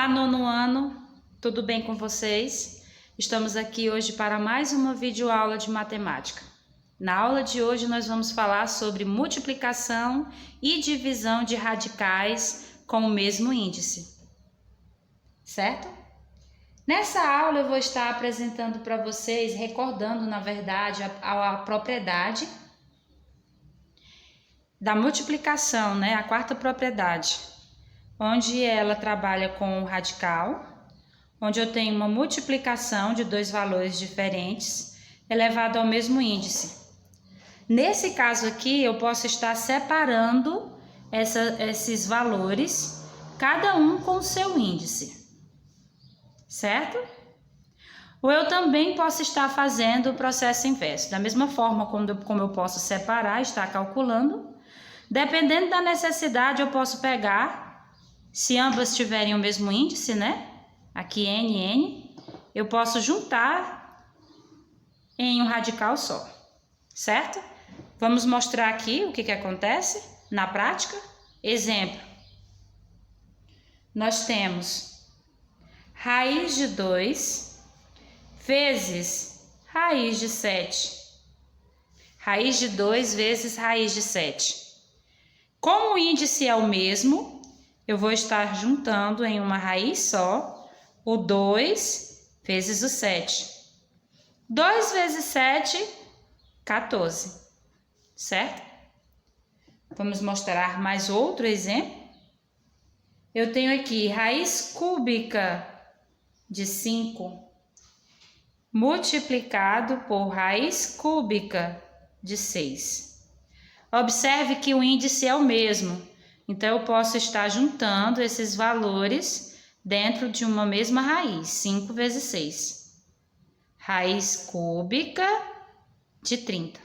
Olá, nono ano, tudo bem com vocês? Estamos aqui hoje para mais uma videoaula de matemática. Na aula de hoje nós vamos falar sobre multiplicação e divisão de radicais com o mesmo índice, certo? Nessa aula eu vou estar apresentando para vocês, recordando na verdade a propriedade da multiplicação, né? A quarta propriedade, onde ela trabalha com o radical, onde eu tenho uma multiplicação de dois valores diferentes elevado ao mesmo índice. Nesse caso aqui, eu posso estar separando esses valores, cada um com o seu índice, certo? Ou eu também posso estar fazendo o processo inverso, da mesma forma como eu posso separar, estar calculando. Dependendo da necessidade, eu posso pegar, se ambas tiverem o mesmo índice, né? Aqui N, eu posso juntar em um radical só, certo? Vamos mostrar aqui o que acontece na prática. Exemplo, nós temos raiz de 2 vezes raiz de 7. Raiz de 2 vezes raiz de 7. Como o índice é o mesmo, eu vou estar juntando em uma raiz só o 2 vezes o 7. 2 vezes 7, 14, certo? Vamos mostrar mais outro exemplo. Eu tenho aqui raiz cúbica de 5 multiplicado por raiz cúbica de 6. Observe que o índice é o mesmo, então eu posso estar juntando esses valores dentro de uma mesma raiz, 5 vezes 6. Raiz cúbica de 30.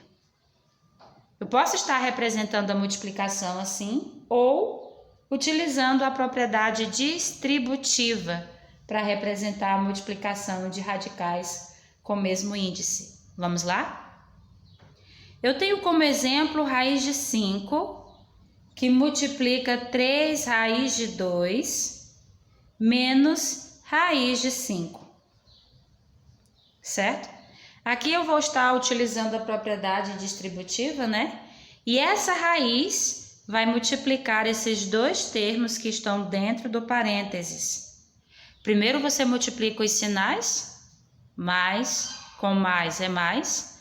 Eu posso estar representando a multiplicação assim, ou utilizando a propriedade distributiva para representar a multiplicação de radicais com o mesmo índice. Vamos lá? Eu tenho como exemplo raiz de 5, que multiplica 3 raiz de 2 menos raiz de 5, certo? Aqui eu vou estar utilizando a propriedade distributiva, né? E essa raiz vai multiplicar esses dois termos que estão dentro do parênteses. Primeiro você multiplica os sinais, mais com mais é mais.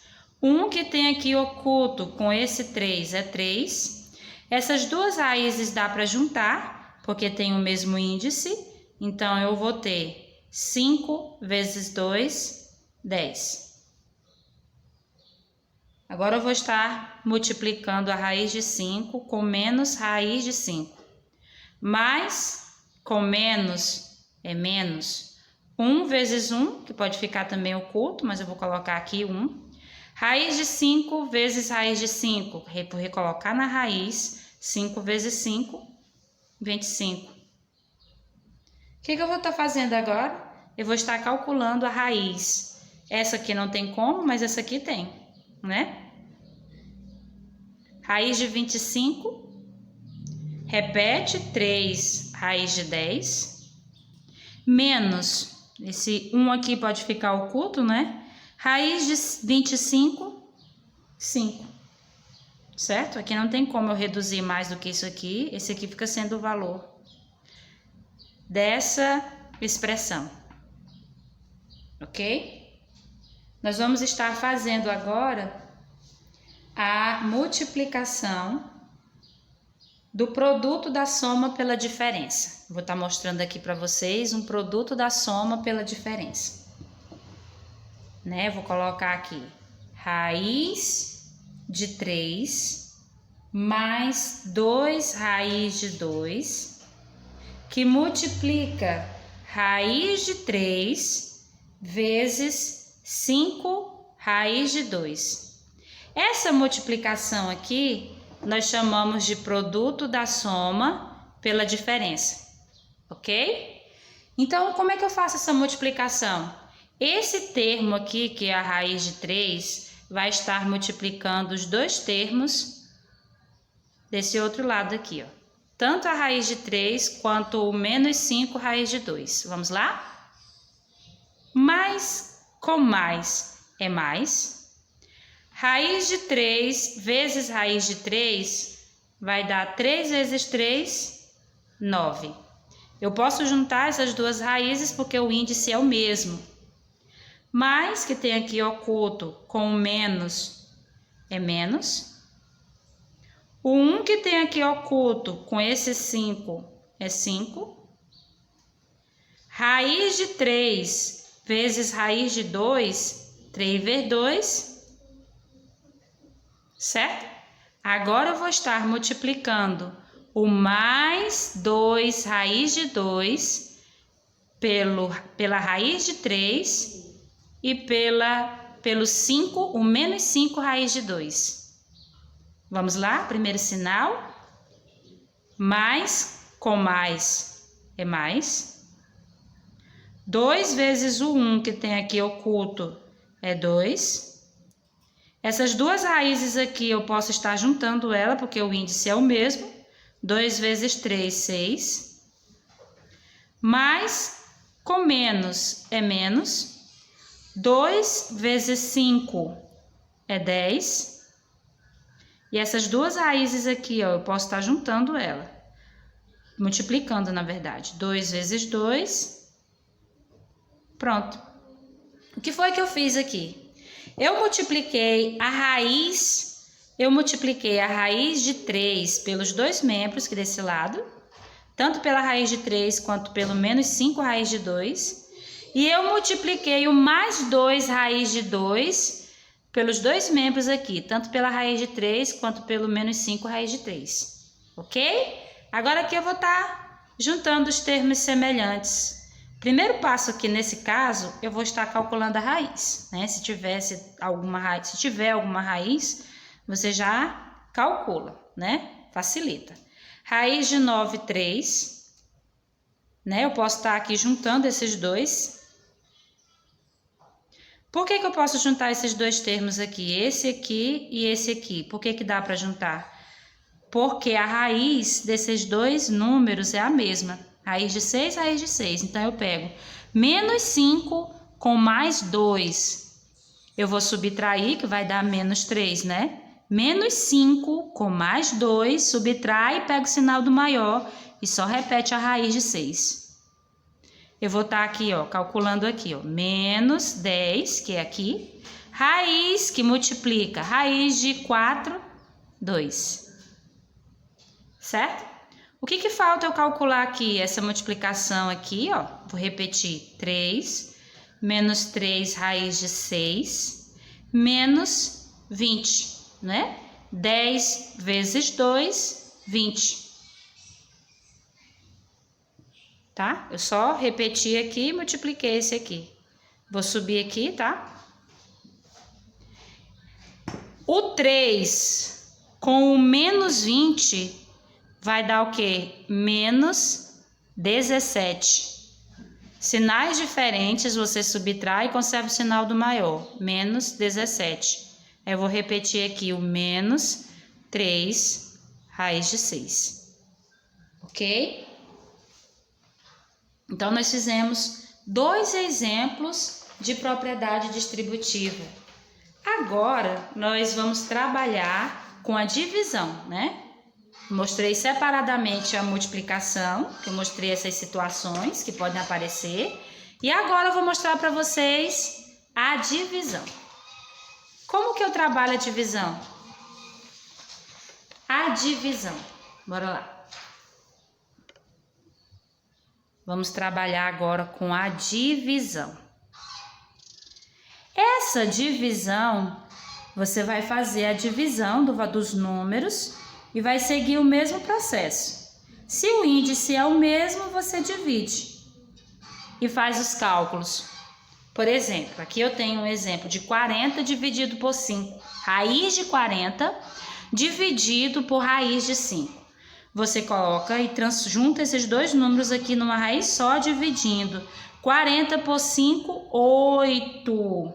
Um que tem aqui oculto com esse 3 é 3. Essas duas raízes dá para juntar, porque tem o mesmo índice. Então, eu vou ter 5 vezes 2, 10. Agora, eu vou estar multiplicando a raiz de 5 com menos raiz de 5. Mais com menos é menos. 1 vezes 1, que pode ficar também oculto, mas eu vou colocar aqui 1. Raiz de 5 vezes raiz de 5, por recolocar na raiz, 5 vezes 5, 25. O que eu vou estar fazendo agora? Eu vou estar calculando a raiz. Essa aqui não tem como, mas essa aqui tem, né? Raiz de 25, repete 3 raiz de 10, menos, esse 1 aqui pode ficar oculto, né? Raiz de 25, 5, certo? Aqui não tem como eu reduzir mais do que isso aqui. Esse aqui fica sendo o valor dessa expressão, ok? Nós vamos estar fazendo agora a multiplicação do produto da soma pela diferença. Vou estar mostrando aqui para vocês um produto da soma pela diferença. Né? Vou colocar aqui raiz de 3 mais 2 raiz de 2, que multiplica raiz de 3 vezes 5 raiz de 2. Essa multiplicação aqui nós chamamos de produto da soma pela diferença, ok? Então, como é que eu faço essa multiplicação? Esse termo aqui, que é a raiz de 3, vai estar multiplicando os dois termos desse outro lado aqui, ó. tanto a raiz de 3 quanto o menos 5 raiz de 2. Vamos lá? Mais com mais é mais. Raiz de 3 vezes raiz de 3 vai dar 3 vezes 3, 9. Eu posso juntar essas duas raízes porque o índice é o mesmo. Mais, que tem aqui oculto com o menos, é menos. O 1 que tem aqui oculto com esse 5 é 5. Raiz de 3 vezes raiz de 2, 3 vezes 2, certo? Agora eu vou estar multiplicando o mais 2 raiz de 2 pela raiz de 3 e pelo 5, o menos 5 raiz de 2. Vamos lá? Primeiro sinal. Mais com mais é mais. 2 vezes o 1 que tem aqui oculto é 2. Essas duas raízes aqui eu posso estar juntando ela porque o índice é o mesmo. 2 vezes 3, 6. Mais com menos é menos. 2 vezes 5 é 10. E essas duas raízes aqui, ó, eu posso estar juntando ela. Multiplicando, na verdade. 2 vezes 2. Pronto. O que foi que eu fiz aqui? Eu multipliquei a raiz de 3 pelos dois membros que desse lado. Tanto pela raiz de 3 quanto pelo menos 5 raiz de 2. E eu multipliquei o mais 2 raiz de 2 pelos dois membros aqui, tanto pela raiz de 3 quanto pelo menos 5 raiz de 3, ok? Agora aqui eu vou estar juntando os termos semelhantes. Primeiro passo aqui nesse caso, eu vou estar calculando a raiz, né? Se tiver alguma raiz, você já calcula, né? Facilita. Raiz de 9, 3, né? Eu posso estar aqui juntando esses dois. Por que eu posso juntar esses dois termos aqui? Esse aqui e esse aqui. Por que dá para juntar? Porque a raiz desses dois números é a mesma. Raiz de 6, raiz de 6. Então, eu pego menos 5 com mais 2. Eu vou subtrair, que vai dar menos 3, né? Menos 5 com mais 2, subtrai, pega o sinal do maior e só repete a raiz de 6. Eu vou estar aqui, ó, calculando aqui, ó, menos 10, que é aqui, raiz que multiplica, raiz de 4, 2, certo? O que falta eu calcular aqui? Essa multiplicação aqui, ó, vou repetir, 3, menos 3 raiz de 6, menos 20, né? 10 vezes 2, 20. Tá? Eu só repeti aqui e multipliquei esse aqui. Vou subir aqui, tá? O 3 com o menos 20 vai dar o quê? Menos 17. Sinais diferentes, você subtrai e conserva o sinal do maior. Menos 17. Eu vou repetir aqui o menos 3 raiz de 6. Ok? Então, nós fizemos dois exemplos de propriedade distributiva. Agora, nós vamos trabalhar com a divisão, né? Mostrei separadamente a multiplicação, que eu mostrei essas situações que podem aparecer. E agora eu vou mostrar para vocês a divisão. Como que eu trabalho a divisão? A divisão. Bora lá. Vamos trabalhar agora com a divisão. Essa divisão, você vai fazer a divisão dos números e vai seguir o mesmo processo. Se o índice é o mesmo, você divide e faz os cálculos. Por exemplo, aqui eu tenho um exemplo de 40 dividido por 5. Raiz de 40 dividido por raiz de 5. Você coloca e junta esses dois números aqui numa raiz só, dividindo. 40 por 5, 8.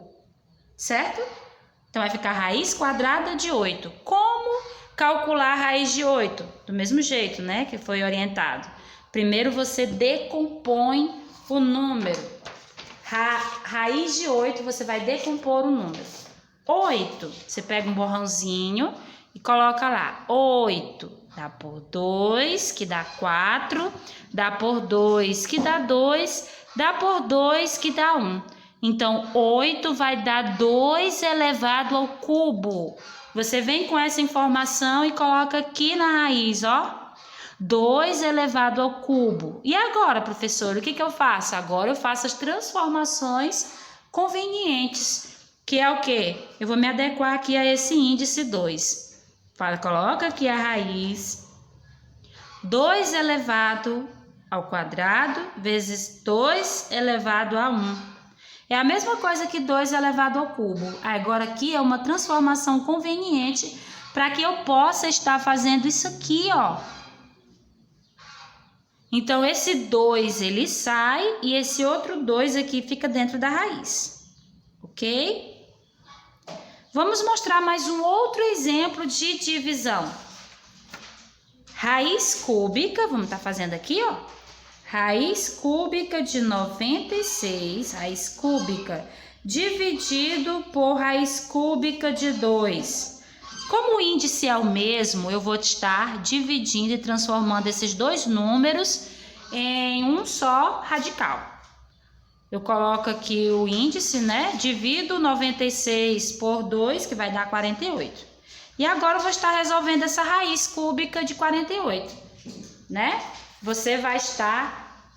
Certo? Então, vai ficar raiz quadrada de 8. Como Calcular a raiz de 8, do mesmo jeito, né, que foi orientado. Primeiro você decompõe o número. Raiz de 8, você vai decompor o número. 8, você pega um borrãozinho e coloca lá. 8 dá por 2, que dá 4. Dá por 2, que dá 2. Dá por 2, que dá 1. Então, 8 vai dar 2 elevado ao cubo. Você vem com essa informação e coloca aqui na raiz, ó. 2 elevado ao cubo. E agora, professor, o que eu faço? Agora eu faço as transformações convenientes, que é o quê? Eu vou me adequar aqui a esse índice 2. Coloca aqui a raiz. 2 elevado ao quadrado vezes 2 elevado a 1. É a mesma coisa que 2 elevado ao cubo. Agora aqui é uma transformação conveniente para que eu possa estar fazendo isso aqui, ó. Então, esse 2 ele sai e esse outro 2 aqui fica dentro da raiz. Ok? Vamos mostrar mais um outro exemplo de divisão. Raiz cúbica, vamos estar fazendo aqui, ó. Raiz cúbica de 96, raiz cúbica, dividido por raiz cúbica de 2. Como o índice é o mesmo, eu vou estar dividindo e transformando esses dois números em um só radical. Eu coloco aqui o índice, né? Divido 96 por 2, que vai dar 48. E agora eu vou estar resolvendo essa raiz cúbica de 48, né? Você vai estar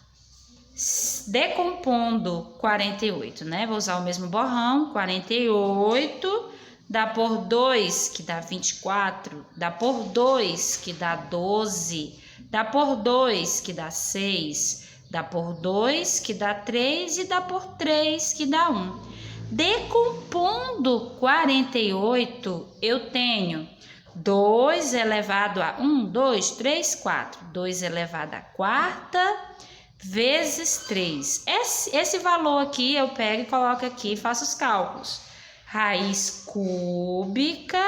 decompondo 48, né? Vou usar o mesmo borrão. 48 dá por 2, que dá 24. Dá por 2, que dá 12. Dá por 2, que dá 6. Dá por 2, que dá 3. E dá por 3, que dá 1. Decompondo 48, eu tenho 2 elevado a 1, 2, 3, 4. 2 elevado a quarta vezes 3. Esse valor aqui eu pego e coloco aqui e faço os cálculos. Raiz cúbica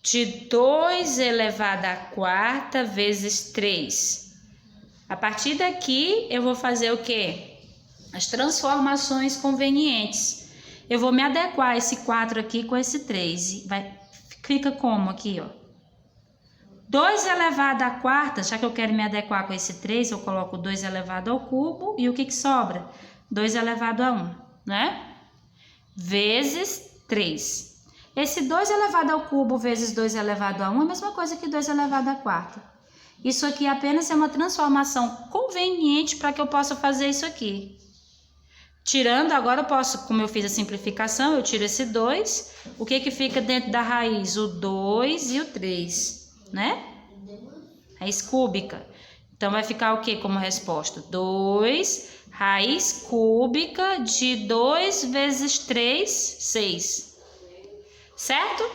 de 2 elevado a quarta vezes 3. A partir daqui eu vou fazer o quê? As transformações convenientes. Eu vou me adequar esse 4 aqui com esse 3. Fica como aqui, ó? 2 elevado à quarta, já que eu quero me adequar com esse 3, eu coloco 2 elevado ao cubo. E o que sobra? 2 elevado a 1, né? Vezes 3. Esse 2 elevado ao cubo vezes 2 elevado a 1 é a mesma coisa que 2 elevado à quarta. Isso aqui apenas é uma transformação conveniente para que eu possa fazer isso aqui. Tirando, agora eu posso, como eu fiz a simplificação, eu tiro esse 2. O que fica dentro da raiz? O 2 e o 3, né? Raiz cúbica. Então, vai ficar o que como resposta? 2, raiz cúbica de 2 vezes 3, 6. Certo?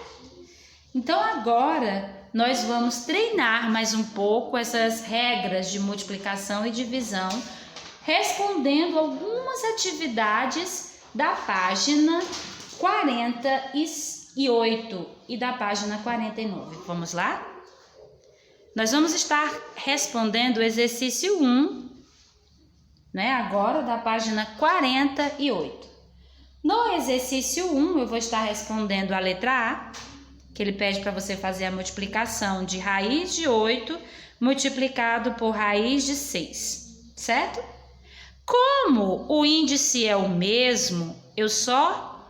Então, agora nós vamos treinar mais um pouco essas regras de multiplicação e divisão, respondendo algumas atividades da página 48 e da página 49. Vamos lá? Nós vamos estar respondendo o exercício 1, né? Agora da página 48. No exercício 1, eu vou estar respondendo a letra A, que ele pede para você fazer a multiplicação de raiz de 8 multiplicado por raiz de 6, certo? Como o índice é o mesmo, eu só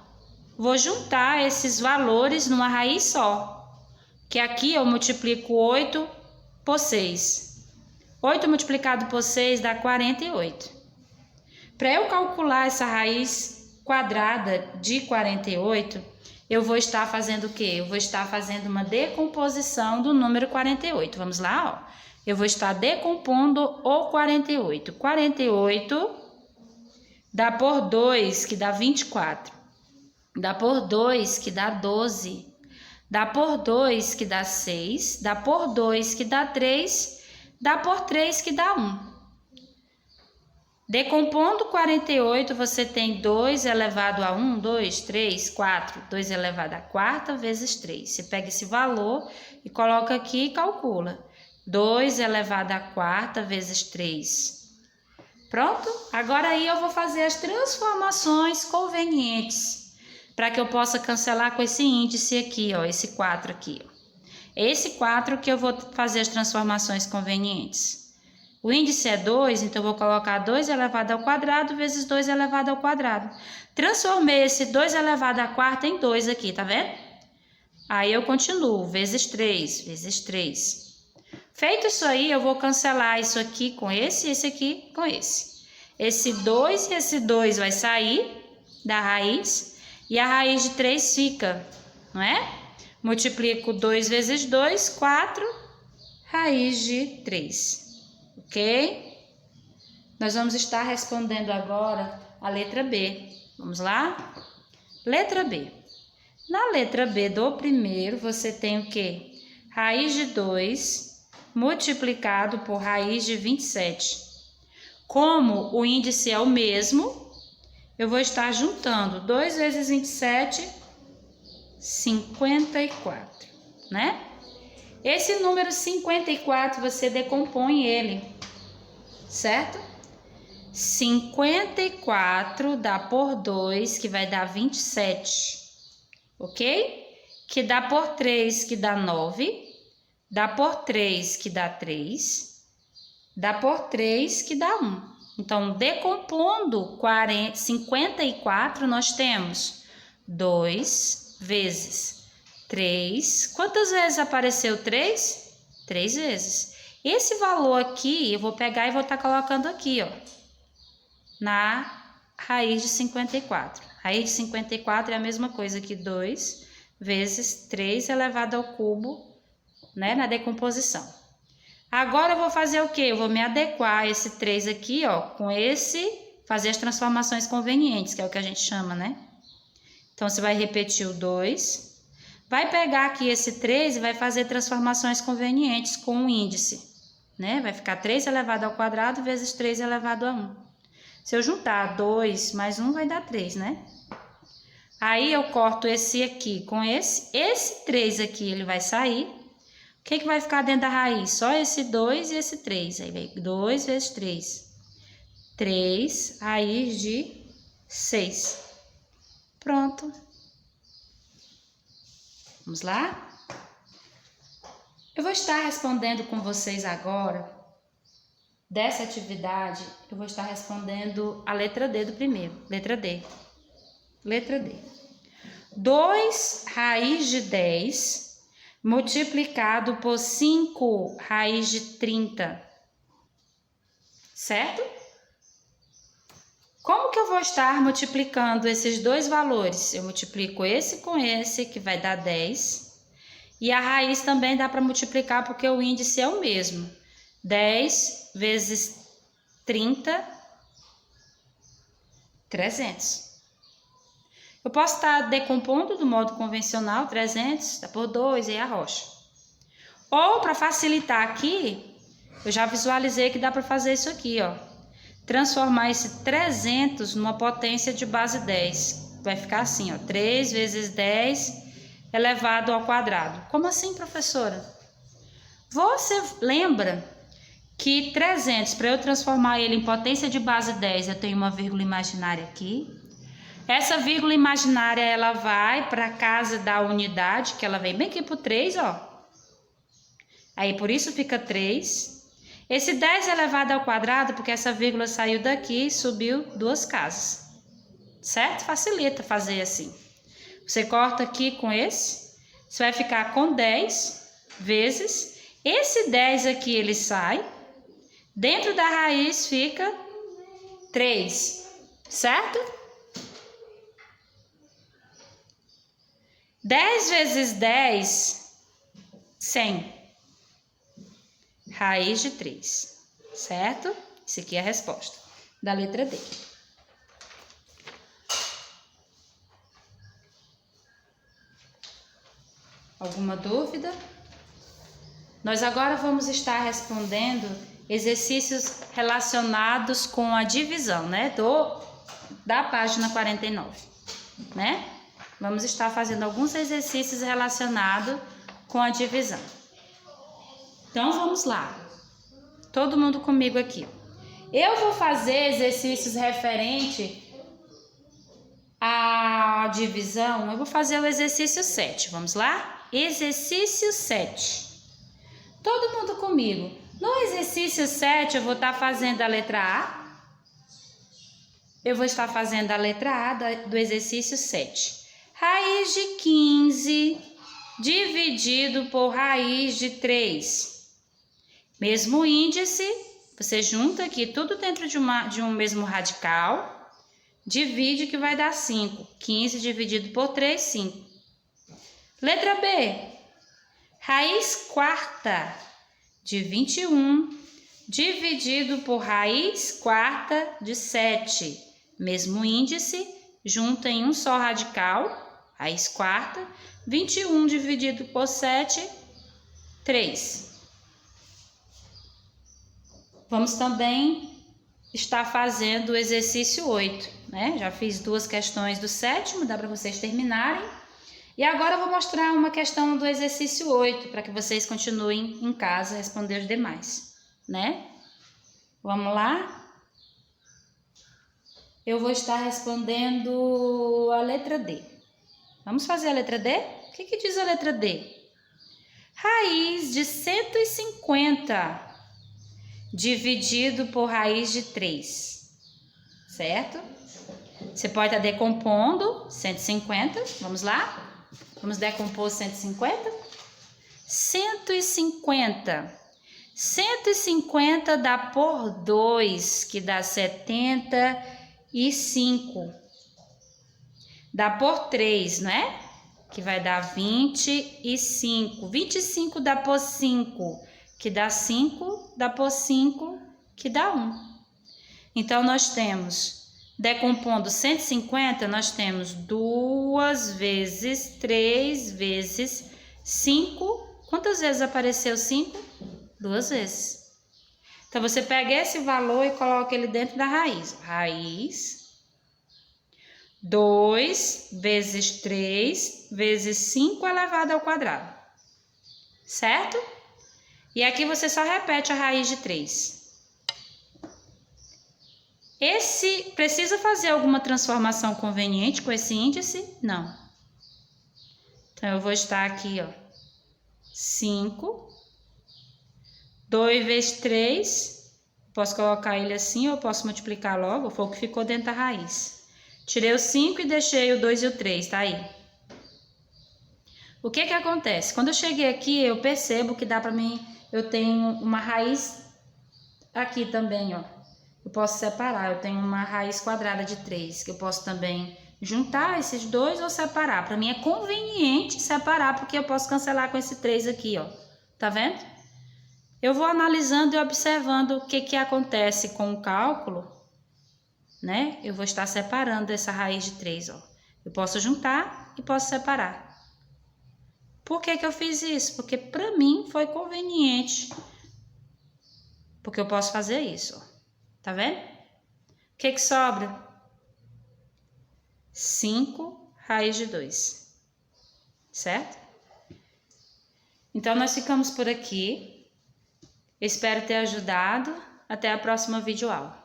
vou juntar esses valores numa raiz só. Que aqui eu multiplico 8 por 6. 8 multiplicado por 6 dá 48. Para eu calcular essa raiz quadrada de 48, eu vou estar fazendo o quê? Eu vou estar fazendo uma decomposição do número 48. Vamos lá, ó. Eu vou estar decompondo o 48. 48 dá por 2, que dá 24. Dá por 2, que dá 12. Dá por 2, que dá 6. Dá por 2, que dá 3. Dá por 3, que dá 1. Decompondo 48, você tem 2 elevado a 1, 2, 3, 4. 2 elevado a quarta vezes 3. Você pega esse valor e coloca aqui e calcula. 2 elevado a quarta vezes 3. Pronto? Agora aí eu vou fazer as transformações convenientes para que eu possa cancelar com esse índice aqui, ó, esse 4 aqui. Ó. Esse 4 que eu vou fazer as transformações convenientes. O índice é 2, então eu vou colocar 2 elevado ao quadrado vezes 2 elevado ao quadrado. Transformei esse 2 elevado à quarta em 2 aqui, tá vendo? Aí eu continuo, vezes 3, vezes 3. Feito isso aí, eu vou cancelar isso aqui com esse e esse aqui com esse. Esse 2 e esse 2 vai sair da raiz e a raiz de 3 fica, não é? Multiplico 2 vezes 2, 4, raiz de 3. Ok? Nós vamos estar respondendo agora a letra B. Vamos lá? Letra B. Na letra B do primeiro, você tem o quê? Raiz de 2 multiplicado por raiz de 27. Como o índice é o mesmo, eu vou estar juntando 2 vezes 27, 54, né? Esse número 54, você decompõe ele, certo? 54 dá por 2, que vai dar 27, ok? Que dá por 3, que dá 9. Dá por 3, que dá 3. Dá por 3, que dá 1. Então, decompondo 54, nós temos 2 vezes 3. Quantas vezes apareceu 3? 3 vezes. Esse valor aqui, eu vou pegar e vou estar colocando aqui, ó, na raiz de 54. Raiz de 54 é a mesma coisa que 2 vezes 3 elevado ao cubo, né, na decomposição. Agora eu vou fazer o quê? Eu vou me adequar a esse 3 aqui, ó, com esse, fazer as transformações convenientes, que é o que a gente chama, né? Então, você vai repetir o 2, vai pegar aqui esse 3 e vai fazer transformações convenientes com o índice, né? Vai ficar 3 elevado ao quadrado vezes 3 elevado a 1. Se eu juntar 2 mais 1, vai dar 3, né? Aí, eu corto esse aqui com esse 3 aqui, ele vai sair. O que vai ficar dentro da raiz? Só esse 2 e esse 3. Aí vem 2 vezes 3. 3, raiz de 6. Pronto. Vamos lá? Eu vou estar respondendo com vocês agora, dessa atividade, eu vou estar respondendo a letra D do primeiro. Letra D. Letra D. 2 raiz de 10... multiplicado por 5 raiz de 30, certo? Como que eu vou estar multiplicando esses dois valores? Eu multiplico esse com esse, que vai dar 10, e a raiz também dá para multiplicar porque o índice é o mesmo. 10 vezes 30, 300. Eu posso estar decompondo do modo convencional, 300, dá por 2, e arrocha. Ou, para facilitar aqui, eu já visualizei que dá para fazer isso aqui, ó. Transformar esse 300 numa potência de base 10. Vai ficar assim, ó, 3 vezes 10 elevado ao quadrado. Como assim, professora? Você lembra que 300, para eu transformar ele em potência de base 10, eu tenho uma vírgula imaginária aqui. Essa vírgula imaginária, ela vai para a casa da unidade, que ela vem bem aqui para o 3, ó. Aí, por isso fica 3. Esse 10 elevado ao quadrado, porque essa vírgula saiu daqui e subiu 2 casas. Certo? Facilita fazer assim. Você corta aqui com esse. Você vai ficar com 10 vezes. Esse 10 aqui, ele sai. Dentro da raiz fica 3. Certo? 10 vezes 10, 100. Raiz de 3, certo? Isso aqui é a resposta da letra D. Alguma dúvida? Nós agora vamos estar respondendo exercícios relacionados com a divisão, né? Da página 49, né? Vamos estar fazendo alguns exercícios relacionados com a divisão. Então, vamos lá. Todo mundo comigo aqui. Eu vou fazer exercícios referente à divisão. Eu vou fazer o exercício 7. Vamos lá? Exercício 7. Todo mundo comigo. No exercício 7, eu vou estar fazendo a letra A. Eu vou estar fazendo a letra A do exercício 7. Raiz de 15 dividido por raiz de 3. Mesmo índice, você junta aqui tudo dentro de um mesmo radical, divide que vai dar 5. 15 dividido por 3, 5. Letra B. Raiz quarta de 21 dividido por raiz quarta de 7. Mesmo índice, junta em um só radical, raiz quarta, 21 dividido por 7, 3. Vamos também estar fazendo o exercício 8, né? Já fiz 2 questões do 7º, dá para vocês terminarem. E agora eu vou mostrar uma questão do exercício 8, para que vocês continuem em casa a responder os demais, né? Vamos lá? Eu vou estar respondendo a letra D. Vamos fazer a letra D? O que diz a letra D? Raiz de 150 dividido por raiz de 3, certo? Você pode estar decompondo 150, vamos lá? Vamos decompor 150? 150 dá por 2, que dá 75. Dá por 3, não é? Que vai dar 25. 25 dá por 5, que dá 5. Dá por 5, que dá 1. Então, nós temos... Decompondo 150, nós temos 2 vezes 3 vezes 5. Quantas vezes apareceu 5? 2 vezes. Então, você pega esse valor e coloca ele dentro da raiz. Raiz 2 vezes 3 vezes 5 elevado ao quadrado. Certo? E aqui você só repete a raiz de 3. Precisa fazer alguma transformação conveniente com esse índice? Não. Então, eu vou estar aqui, ó, 5, 2 vezes 3, posso colocar ele assim ou posso multiplicar logo, foi o que ficou dentro da raiz. Tirei o 5 e deixei o 2 e o 3, tá aí. O que acontece? Quando eu cheguei aqui, eu percebo que dá para mim, eu tenho uma raiz aqui também, ó. Eu posso separar, eu tenho uma raiz quadrada de 3, que eu posso também juntar esses dois ou separar. Para mim é conveniente separar, porque eu posso cancelar com esse 3 aqui, ó. Tá vendo? Eu vou analisando e observando o que acontece com o cálculo, né? Eu vou estar separando essa raiz de 3, ó. Eu posso juntar e posso separar. Por que eu fiz isso? Porque para mim foi conveniente. Porque eu posso fazer isso, ó. Tá vendo? O que sobra? 5 raiz de 2. Certo? Então, nós ficamos por aqui. Espero ter ajudado. Até a próxima videoaula.